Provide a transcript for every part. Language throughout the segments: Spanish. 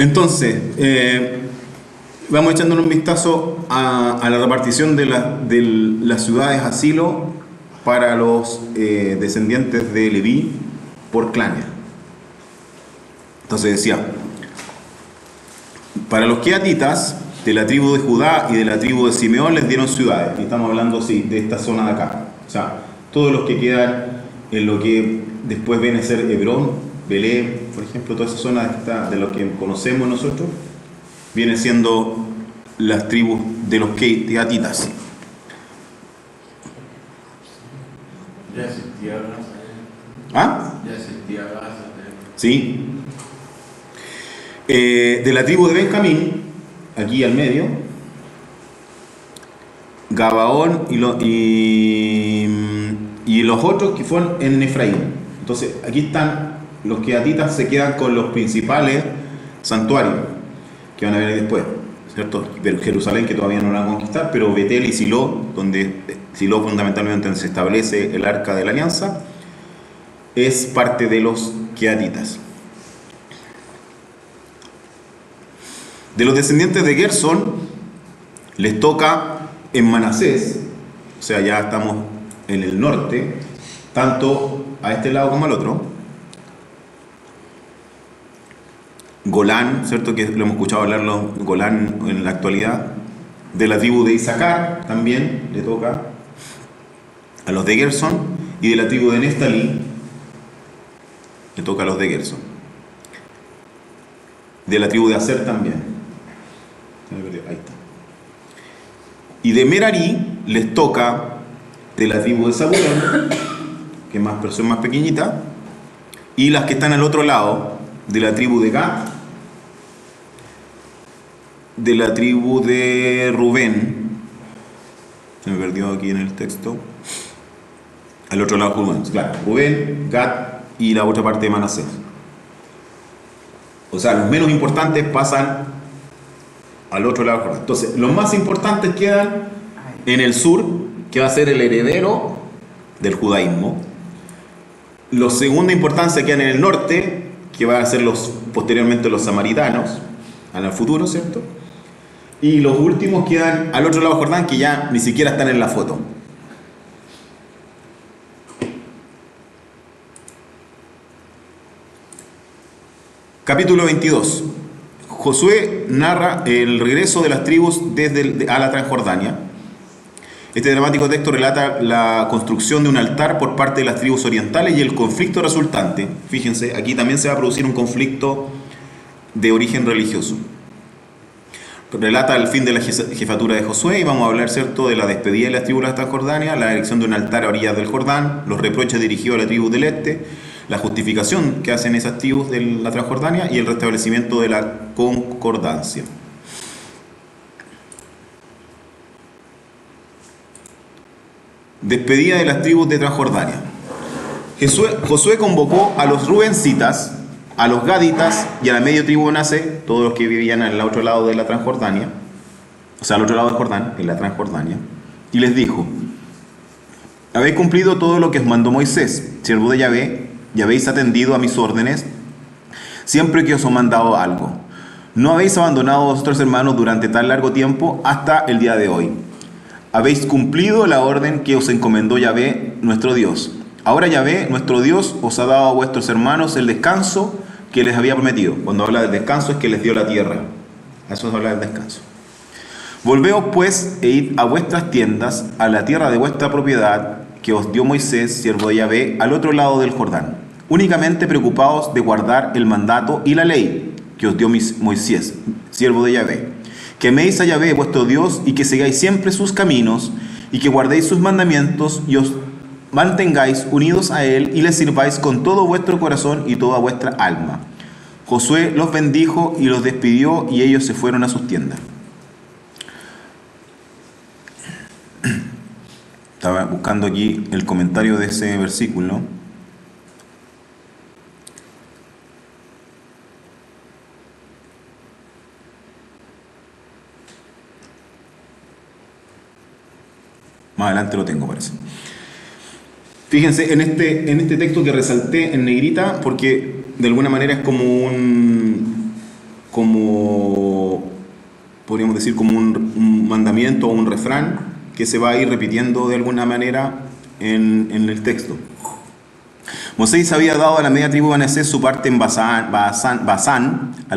Entonces, vamos echándonos un vistazo a la repartición de las ciudades asilo para los descendientes de Leví por clanes. Entonces decía, para los queatitas de la tribu de Judá y de la tribu de Simeón les dieron ciudades. Y estamos hablando de esta zona de acá. O sea, todos los que quedan en lo que después viene a ser Hebrón, Belén, por ejemplo, toda esa zona de lo que conocemos nosotros, viene siendo las tribus de los queatitas. Ya existía Gaza. ¿Ah? Ya existía Gaza. Sí. De la tribu de Benjamín, aquí al medio, Gabaón y los otros que fueron en Efraín. Entonces, aquí están los queatitas, se quedan con los principales santuarios que van a venir después, ¿cierto? Jerusalén, que todavía no la van a conquistar, pero Betel y Silo, donde Silo fundamentalmente donde se establece el arca de la alianza, es parte de los queatitas. De los descendientes de Gersón les toca en Manasés, o sea, ya estamos en el norte, tanto a este lado como al otro. Golán, ¿cierto? Que lo hemos escuchado hablarlo, Golán en la actualidad. De la tribu de Isaacar también le toca a los de Gersón, y de la tribu de Neftalí le toca a los de Gersón. De la tribu de Aser también. Ahí está. Y de Merarí les toca de la tribu de Zabulón, que es más persona más pequeñita, y las que están al otro lado, de la tribu de Gad, de la tribu de Rubén, se me perdió aquí en el texto, al otro lado Rubén, claro, Rubén, Gad y la otra parte de Manasés. O sea, los menos importantes pasan al otro lado del Jordán. Entonces, los más importantes quedan en el sur, que va a ser el heredero del judaísmo. Los segunda importancia quedan en el norte, que van a ser posteriormente los samaritanos, en el futuro, ¿cierto? Y los últimos quedan al otro lado del Jordán, que ya ni siquiera están en la foto. Capítulo 22. Josué narra el regreso de las tribus a la Transjordania. Este dramático texto relata la construcción de un altar por parte de las tribus orientales y el conflicto resultante. Fíjense, aquí también se va a producir un conflicto de origen religioso. Relata el fin de la jefatura de Josué y vamos a hablar, ¿cierto?, de la despedida de las tribus de la Transjordania, la erección de un altar a orillas del Jordán, los reproches dirigidos a la tribu del este, la justificación que hacen esas tribus de la Transjordania y el restablecimiento de la concordancia. Despedida de las tribus de Transjordania. Josué convocó a los rubencitas, a los gaditas y a la medio tribu de Manasés, todos los que vivían al otro lado de la Transjordania, o sea, al otro lado del Jordán, en la Transjordania, y les dijo: habéis cumplido todo lo que os mandó Moisés, siervo de Yahvé, y habéis atendido a mis órdenes siempre que os he mandado algo. No habéis abandonado a vuestros hermanos durante tan largo tiempo hasta el día de hoy. Habéis cumplido la orden que os encomendó Yahvé, nuestro Dios. Ahora Yahvé, nuestro Dios, os ha dado a vuestros hermanos el descanso que les había prometido. Cuando habla del descanso es que les dio la tierra. Eso se habla del descanso. Volveos pues e id a vuestras tiendas, a la tierra de vuestra propiedad, que os dio Moisés, siervo de Yahvé, al otro lado del Jordán. Únicamente preocupaos de guardar el mandato y la ley que os dio Moisés, siervo de Yahvé. Que améis a Yahvé, vuestro Dios, y que sigáis siempre sus caminos, y que guardéis sus mandamientos, y os mantengáis unidos a Él, y le sirváis con todo vuestro corazón y toda vuestra alma. Josué los bendijo y los despidió, y ellos se fueron a sus tiendas. Estaba buscando aquí el comentario de ese versículo. Más adelante lo tengo, parece. Fíjense en este texto que resalté en negrita, porque de alguna manera es como como, podríamos decir, como un mandamiento o un refrán que se va a ir repitiendo de alguna manera en el texto. Moisés había dado a la media tribu de Manasés su parte en Basán, a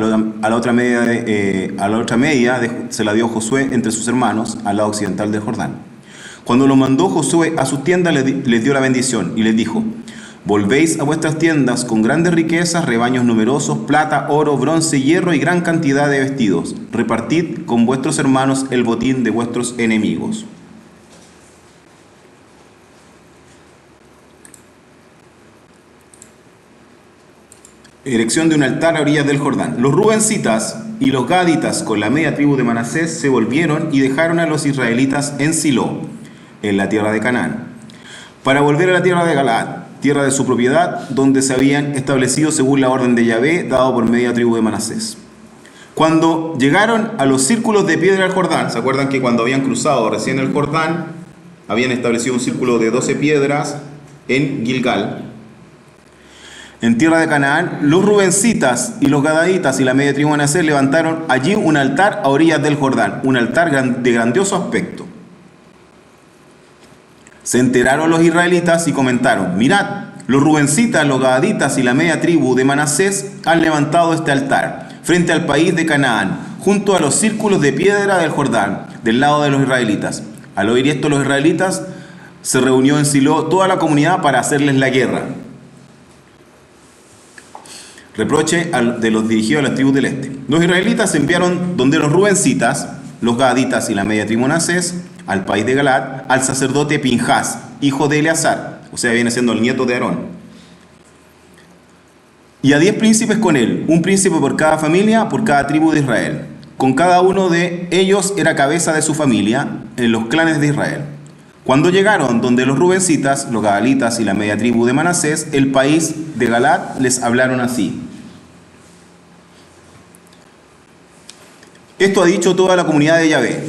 la otra media se la dio Josué entre sus hermanos al lado occidental del Jordán. Cuando lo mandó Josué a sus tiendas, les dio la bendición y les dijo: volvéis a vuestras tiendas con grandes riquezas, rebaños numerosos, plata, oro, bronce, hierro y gran cantidad de vestidos. Repartid con vuestros hermanos el botín de vuestros enemigos. Erección de un altar a orillas del Jordán. Los rubencitas y los gaditas con la media tribu de Manasés se volvieron y dejaron a los israelitas en Silo, en la tierra de Canaán, para volver a la tierra de Galaad, tierra de su propiedad, donde se habían establecido según la orden de Yahvé, dado por media tribu de Manasés. Cuando llegaron a los círculos de piedra del Jordán, ¿se acuerdan que cuando habían cruzado recién el Jordán, habían establecido un círculo de 12 piedras en Gilgal, en tierra de Canaán? Los rubencitas y los gadaditas y la media tribu de Manasés levantaron allí un altar a orillas del Jordán, un altar de grandioso aspecto. Se enteraron los israelitas y comentaron: mirad, los rubencitas, los gadaditas y la media tribu de Manasés han levantado este altar frente al país de Canaán, junto a los círculos de piedra del Jordán, del lado de los israelitas. Al oír esto, los israelitas se reunió en Silo toda la comunidad para hacerles la guerra. Reproche de los dirigidos a las tribus del este. Los israelitas enviaron donde los rubencitas, los gaditas y la media tribu de Manasés, al país de Galaad, al sacerdote Pinjas, hijo de Eleazar, o sea, viene siendo el nieto de Aarón, y a 10 príncipes con él, un príncipe por cada familia, por cada tribu de Israel. Con cada uno de ellos era cabeza de su familia en los clanes de Israel. Cuando llegaron donde los rubencitas, los gadalitas y la media tribu de Manasés, el país de Galaad, les hablaron así: esto ha dicho toda la comunidad de Yahvé.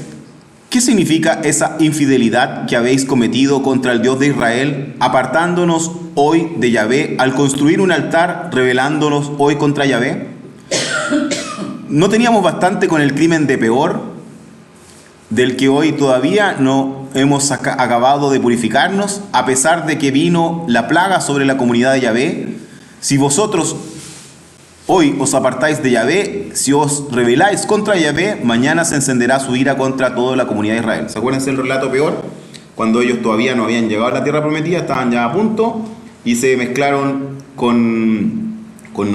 ¿Qué significa esa infidelidad que habéis cometido contra el Dios de Israel, apartándonos hoy de Yahvé, al construir un altar, rebelándonos hoy contra Yahvé? ¿No teníamos bastante con el crimen de Peor, del que hoy todavía no hemos acabado de purificarnos, a pesar de que vino la plaga sobre la comunidad de Yahvé? Si vosotros hoy os apartáis de Yahvé, si os rebeláis contra Yahvé, mañana se encenderá su ira contra toda la comunidad de Israel. ¿Se acuerdan del relato Peor? Cuando ellos todavía no habían llegado a la tierra prometida, estaban ya a punto y se mezclaron con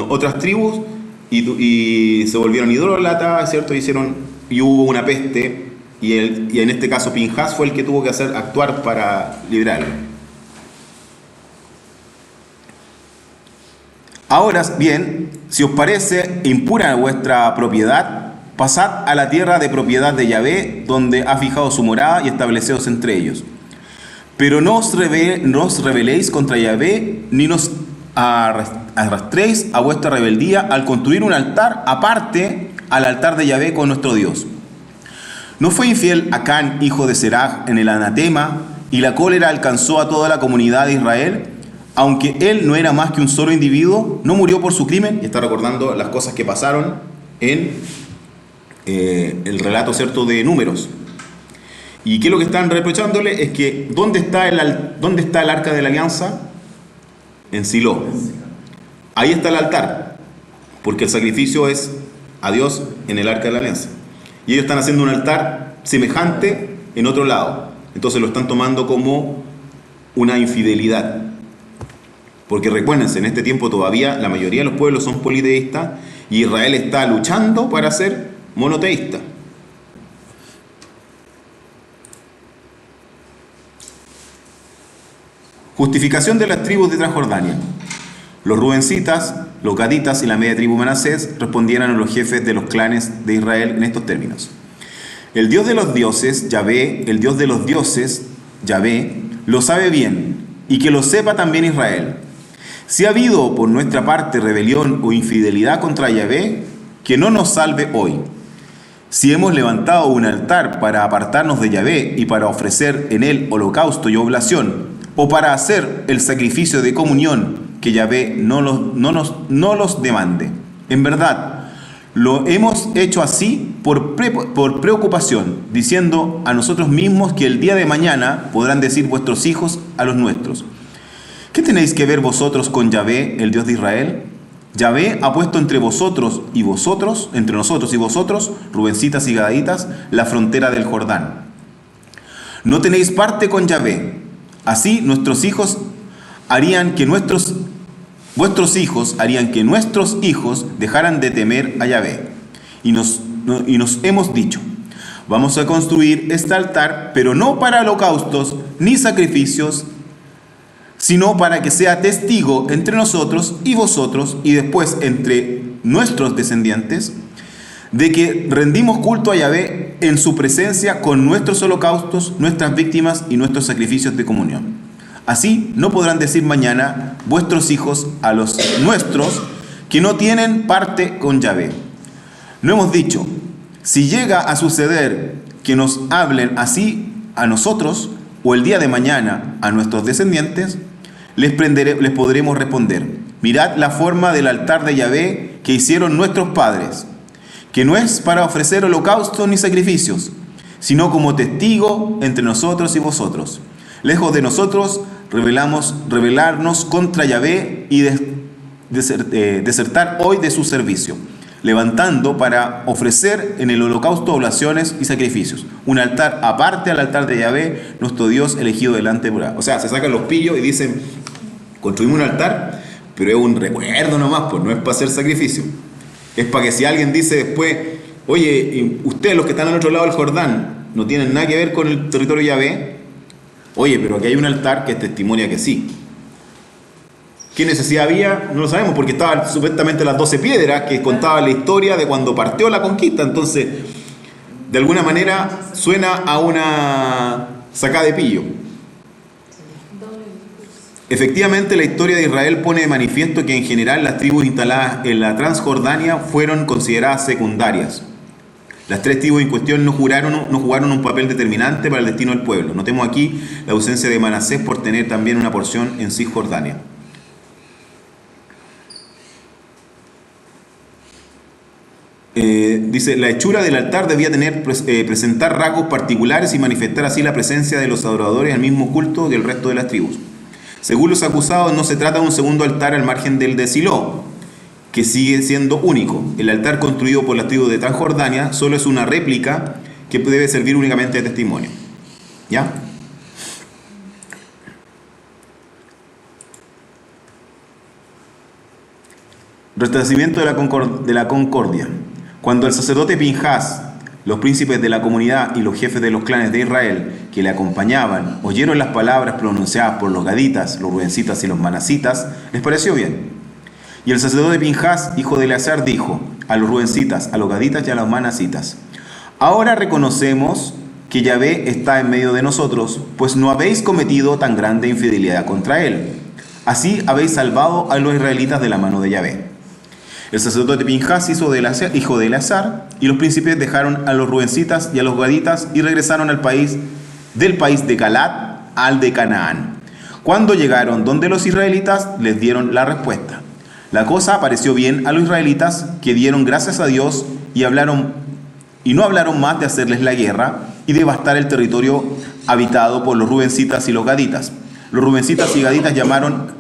otras tribus y se volvieron idólatras, ¿cierto? Y hubo una peste y en este caso Pinjas fue el que tuvo que actuar para librarlo. Ahora bien, si os parece impura vuestra propiedad, pasad a la tierra de propiedad de Yahvé, donde ha fijado su morada, y estableceos entre ellos. Pero no os rebeléis contra Yahvé, ni nos arrastréis a vuestra rebeldía al construir un altar aparte al altar de Yahvé con nuestro Dios. ¿No fue infiel Acán, hijo de Seraj, en el anatema, y la cólera alcanzó a toda la comunidad de Israel? Aunque él no era más que un solo individuo, no murió por su crimen. Y está recordando las cosas que pasaron en el relato, ¿cierto?, de Números. ¿Y qué es lo que están reprochándole? Es que ¿dónde está el arca de la alianza? En Silo. Ahí está el altar, porque el sacrificio es a Dios en el arca de la alianza. Y ellos están haciendo un altar semejante en otro lado. Entonces lo están tomando como una infidelidad. Porque recuérdense, en este tiempo todavía la mayoría de los pueblos son politeístas y Israel está luchando para ser monoteísta. Justificación de las tribus de Transjordania. Los rubencitas, los gaditas y la media tribu Manasés respondieron a los jefes de los clanes de Israel en estos términos: el Dios de los dioses, Yahvé, el Dios de los dioses, Yahvé, lo sabe bien, y que lo sepa también Israel. Si ha habido por nuestra parte rebelión o infidelidad contra Yahvé, que no nos salve hoy. Si hemos levantado un altar para apartarnos de Yahvé y para ofrecer en él holocausto y oblación, o para hacer el sacrificio de comunión, que Yahvé no los demande. En verdad, Lo hemos hecho así por preocupación, diciendo a nosotros mismos que el día de mañana podrán decir vuestros hijos a los nuestros: ¿qué tenéis que ver vosotros con Yahvé, el Dios de Israel? Yahvé ha puesto entre nosotros y vosotros, Rubencitas y Gaditas, la frontera del Jordán. No tenéis parte con Yahvé. Así vuestros hijos harían que nuestros hijos dejaran de temer a Yahvé. Y nos hemos dicho: vamos a construir este altar, pero no para holocaustos ni sacrificios, sino para que sea testigo entre nosotros y vosotros, y después entre nuestros descendientes, de que rendimos culto a Yahvé en su presencia con nuestros holocaustos, nuestras víctimas y nuestros sacrificios de comunión. Así no podrán decir mañana vuestros hijos a los nuestros que no tienen parte con Yahvé. No hemos dicho: si llega a suceder que nos hablen así a nosotros, o el día de mañana a nuestros descendientes, les podremos responder: mirad la forma del altar de Yahvé que hicieron nuestros padres, que no es para ofrecer holocaustos ni sacrificios, sino como testigo entre nosotros y vosotros. Lejos de nosotros rebelarnos contra Yahvé y desertar hoy de su servicio, levantando para ofrecer en el holocausto oblaciones y sacrificios, un altar aparte al altar de Yahvé, nuestro Dios elegido delante de Burá. O sea, se sacan los pillos y dicen: construimos un altar, pero es un recuerdo nomás, pues no es para hacer sacrificio. Es para que si alguien dice después: oye, ustedes los que están al otro lado del Jordán no tienen nada que ver con el territorio de Yahvé. Oye, pero aquí hay un altar que testimonia que sí. ¿Qué necesidad había? No lo sabemos, porque estaban supuestamente las 12 piedras que contaban la historia de cuando partió la conquista. Entonces, de alguna manera suena a una sacada de pillo. Efectivamente, la historia de Israel pone de manifiesto que en general las tribus instaladas en la Transjordania fueron consideradas secundarias. Las 3 tribus en cuestión no jugaron un papel determinante para el destino del pueblo. Notemos aquí la ausencia de Manasés por tener también una porción en Cisjordania. Dice: la hechura del altar debía presentar rasgos particulares y manifestar así la presencia de los adoradores al mismo culto que el resto de las tribus. Según los acusados, no se trata de un segundo altar al margen del de Siló, que sigue siendo único. El altar construido por la tribu de Transjordania solo es una réplica que debe servir únicamente de testimonio. ¿Ya? Restablecimiento de la concordia. Cuando el sacerdote Pinhás, los príncipes de la comunidad y los jefes de los clanes de Israel que le acompañaban oyeron las palabras pronunciadas por los gaditas, los rubencitas y los manasitas, les pareció bien. Y el sacerdote Pinhás, hijo de Eleazar, dijo a los rubencitas, a los gaditas y a los manasitas: ahora reconocemos que Yahvé está en medio de nosotros, pues no habéis cometido tan grande infidelidad contra él. Así habéis salvado a los israelitas de la mano de Yahvé. El sacerdote Pinhás, hijo de Eleazar, y los príncipes dejaron a los rubencitas y a los gaditas y regresaron al país de Galat al de Canaán. Cuando llegaron donde los israelitas, les dieron la respuesta. La cosa pareció bien a los israelitas, que dieron gracias a Dios y no hablaron más de hacerles la guerra y devastar el territorio habitado por los rubencitas y los gaditas. Los rubencitas y gaditas llamaron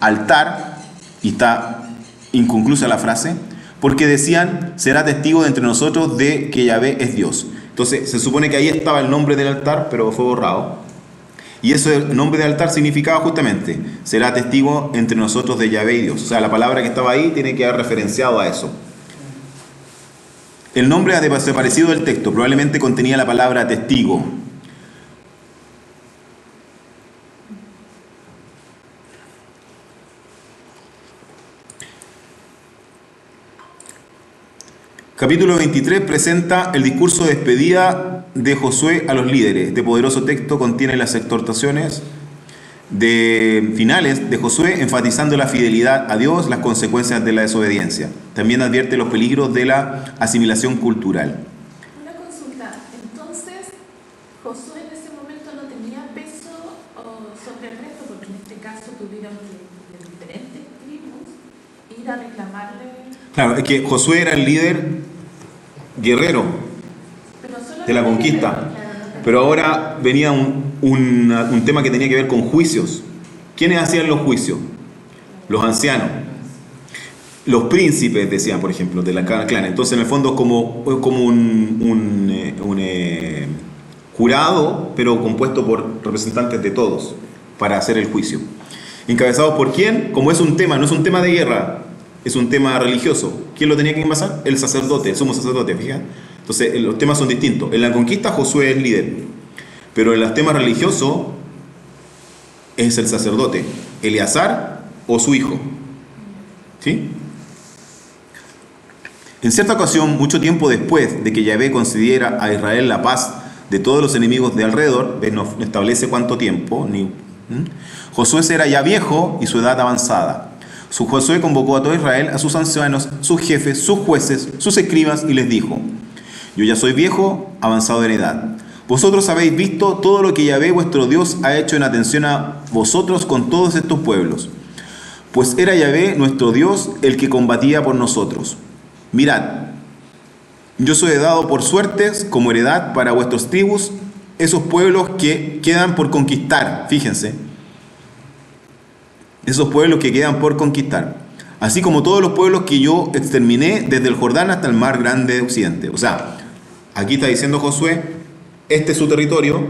altar, y está inconclusa la frase, porque decían: será testigo de entre nosotros de que Yahvé es Dios. Entonces se supone que ahí estaba el nombre del altar, pero fue borrado. Y ese nombre de altar significaba justamente: será testigo entre nosotros de Yahvé y Dios. O sea, la palabra que estaba ahí tiene que haber referenciado a eso. El nombre ha desaparecido del texto, probablemente contenía la palabra testigo. Capítulo 23 presenta el discurso de despedida de Josué a los líderes. Este poderoso texto contiene las exhortaciones finales de Josué, enfatizando la fidelidad a Dios, las consecuencias de la desobediencia. También advierte los peligros de la asimilación cultural. Una consulta. Entonces, Josué en ese momento no tenía peso sobre el resto, porque en este caso tuvieron que de diferentes tribus ir a reclamarle. Claro, es que Josué era el líder guerrero Pero solo de la conquista. claro, no Pero ahora venía un tema que tenía que ver con juicios. ¿Quiénes hacían los juicios? Los ancianos. Los príncipes, decían, por ejemplo, de la clan. Entonces, en el fondo, es como un jurado, pero compuesto por representantes de todos, para hacer el juicio. ¿Encabezados por quién? Como es un tema, no es un tema de guerra, es un tema religioso. ¿Quién lo tenía que envasar? El sacerdote, el sumo sacerdote, fíjate. Entonces, los temas son distintos. En la conquista, Josué es líder, pero en los temas religiosos es el sacerdote, Eleazar o su hijo. ¿Sí? En cierta ocasión, mucho tiempo después de que Yahvé concediera a Israel la paz de todos los enemigos de alrededor, no establece cuánto tiempo, Josué era ya viejo y su edad avanzada. Josué convocó a todo Israel, a sus ancianos, sus jefes, sus jueces, sus escribas, y les dijo: yo ya soy viejo, avanzado en edad. Vosotros habéis visto todo lo que Yahvé vuestro Dios ha hecho en atención a vosotros con todos estos pueblos. Pues era Yahvé nuestro Dios el que combatía por nosotros. Mirad, yo os he dado por suertes como heredad para vuestras tribus esos pueblos que quedan por conquistar. Fíjense, esos pueblos que quedan por conquistar, así como todos los pueblos que yo exterminé desde el Jordán hasta el mar grande de occidente. O sea, aquí está diciendo Josué, este es su territorio,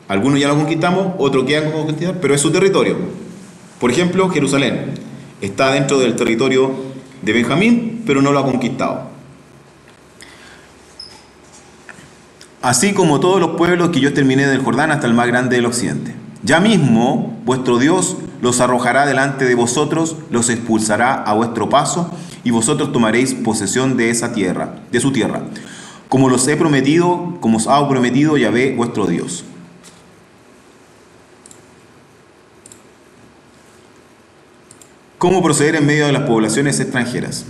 algunos ya lo conquistamos, otros quedan como conquistar, pero es su territorio. Por ejemplo, Jerusalén está dentro del territorio de Benjamín, pero no lo ha conquistado. Así como todos los pueblos que yo exterminé del Jordán hasta el más grande del occidente. Ya mismo vuestro Dios los arrojará delante de vosotros, los expulsará a vuestro paso, y vosotros tomaréis posesión de esa tierra, de su tierra, como los he prometido, como os ha prometido Yahvé vuestro Dios. ¿Cómo proceder en medio de las poblaciones extranjeras?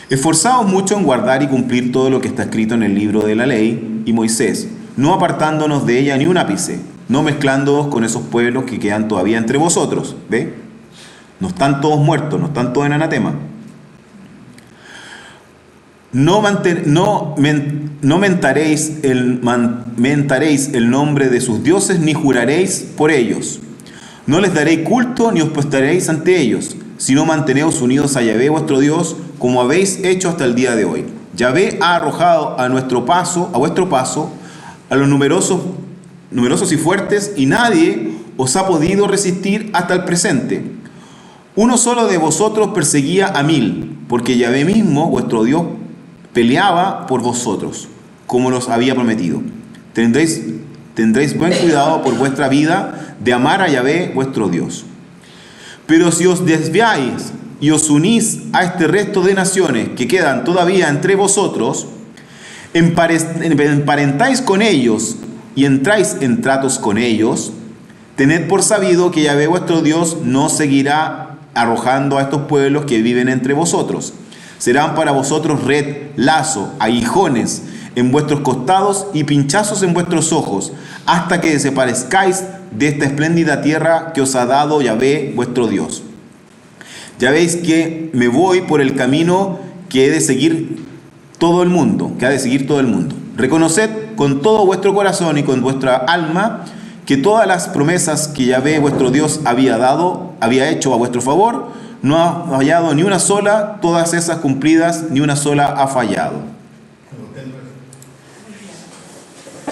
Esforzaos mucho en guardar y cumplir todo lo que está escrito en el libro de la ley y Moisés, no apartándonos de ella ni un ápice, no mezclándoos con esos pueblos que quedan todavía entre vosotros. ¿Ve? No están todos muertos, no están todos en anatema. No mentaréis el nombre de sus dioses, ni juraréis por ellos. No les daréis culto, ni os postraréis ante ellos, sino manteneos unidos a Yahvé vuestro Dios, como habéis hecho hasta el día de hoy. Yahvé ha arrojado a vuestro paso, a los numerosos y fuertes, y nadie os ha podido resistir hasta el presente. Uno solo de vosotros perseguía a 1000, porque Yahvé mismo, vuestro Dios, peleaba por vosotros, como los había prometido. Tendréis buen cuidado por vuestra vida de amar a Yahvé vuestro Dios. Pero si os desviáis y os unís a este resto de naciones que quedan todavía entre vosotros, emparentáis con ellos y entráis en tratos con ellos, tened por sabido que Yahvé vuestro Dios no seguirá arrojando a estos pueblos que viven entre vosotros. Serán para vosotros red, lazo, aguijones en vuestros costados y pinchazos en vuestros ojos, hasta que desaparezcáis de esta espléndida tierra que os ha dado Yahvé vuestro Dios. Ya veis que me voy por el camino que ha de seguir todo el mundo. Reconoced con todo vuestro corazón y con vuestra alma que todas las promesas que Yahvé vuestro Dios había hecho a vuestro favor, no ha fallado ni una sola, todas esas cumplidas, ni una sola ha fallado.